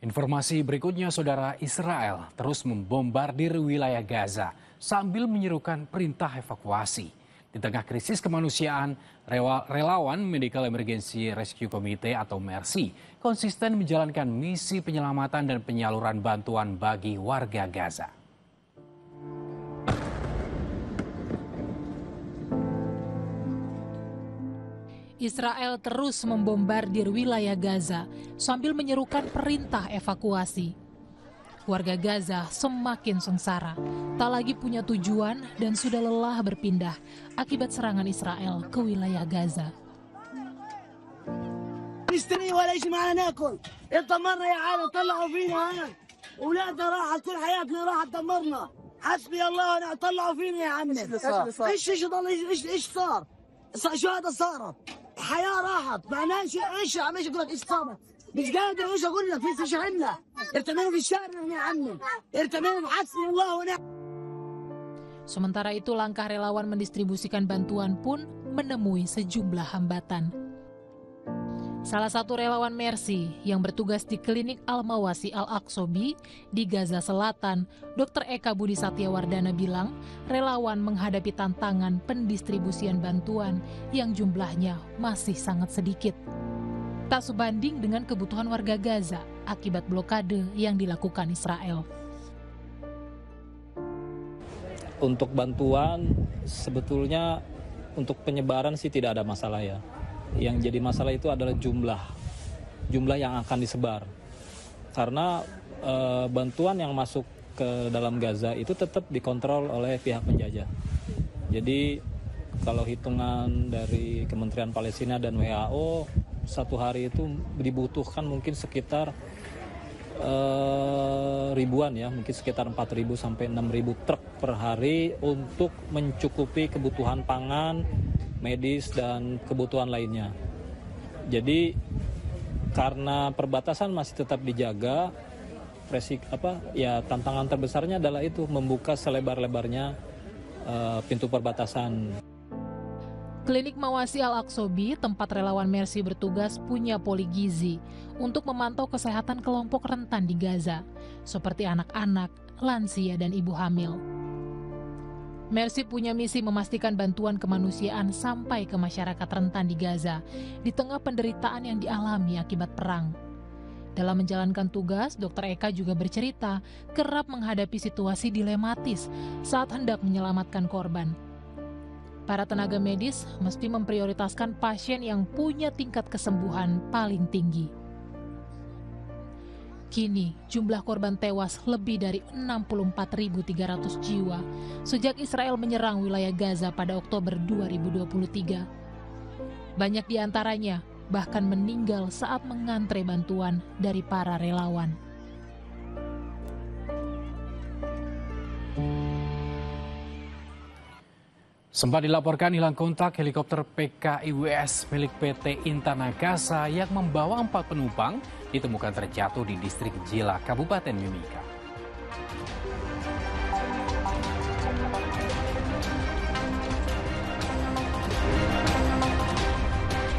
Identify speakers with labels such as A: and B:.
A: Informasi berikutnya, Saudara, Israel terus membombardir wilayah Gaza sambil menyerukan perintah evakuasi. Di tengah krisis kemanusiaan, relawan Medical Emergency Rescue Committee atau MERSI konsisten menjalankan misi penyelamatan dan penyaluran bantuan bagi warga Gaza.
B: Israel terus membombardir wilayah Gaza sambil menyerukan perintah evakuasi. Warga Gaza semakin sengsara, tak lagi punya tujuan dan sudah lelah berpindah akibat serangan Israel ke wilayah Gaza.
C: نشتري ولا شيء معنا ناكل، اتدمرنا يا عالم طلعوا فينا هنا، اولادنا راحت كل حياتنا راحت دمرنا، حسبي الله ونعم طلعوا فينا يا عمي. ايش ضل ايش صار؟ شو هذا صارت؟ الحياه راحت، معناه ايش عم ايش اقول لك ايش صارت؟ مش قادر ايش اقول لك في شغلنا، ارتمينا في الشارع يا عمي، ارتمينا حسبي الله ونعم.
B: Sementara itu langkah relawan mendistribusikan bantuan pun menemui sejumlah hambatan. Salah satu relawan Mercy yang bertugas di klinik Al-Mawasi Al-Aqsobi di Gaza Selatan, Dr. Eka Budi Satyawardana bilang relawan menghadapi tantangan pendistribusian bantuan yang jumlahnya masih sangat sedikit. Tak sebanding dengan kebutuhan warga Gaza akibat blokade yang dilakukan Israel.
D: Untuk bantuan sebetulnya untuk penyebaran sih tidak ada masalah ya. Yang jadi masalah itu adalah jumlah yang akan disebar. Karena bantuan yang masuk ke dalam Gaza itu tetap dikontrol oleh pihak penjajah. Jadi kalau hitungan dari Kementerian Palestina dan WHO, satu hari itu dibutuhkan mungkin sekitar ribuan ya, mungkin sekitar 4.000 sampai 6.000 truk per hari untuk mencukupi kebutuhan pangan, medis dan kebutuhan lainnya. Jadi karena perbatasan masih tetap dijaga, tantangan terbesarnya adalah itu membuka selebar-lebarnya pintu perbatasan.
B: Klinik Mawasi Al-Aqsobi, tempat relawan Mercy bertugas, punya poligizi untuk memantau kesehatan kelompok rentan di Gaza, seperti anak-anak, lansia, dan ibu hamil. Mercy punya misi memastikan bantuan kemanusiaan sampai ke masyarakat rentan di Gaza di tengah penderitaan yang dialami akibat perang. Dalam menjalankan tugas, Dr. Eka juga bercerita kerap menghadapi situasi dilematis saat hendak menyelamatkan korban. Para tenaga medis mesti memprioritaskan pasien yang punya tingkat kesembuhan paling tinggi. Kini, jumlah korban tewas lebih dari 64.300 jiwa sejak Israel menyerang wilayah Gaza pada Oktober 2023. Banyak di antaranya bahkan meninggal saat mengantre bantuan dari para relawan.
A: Sempat dilaporkan hilang kontak helikopter PKIWS milik PT Intanagasa yang membawa 4 penumpang ditemukan terjatuh di distrik Jila, Kabupaten Mimika.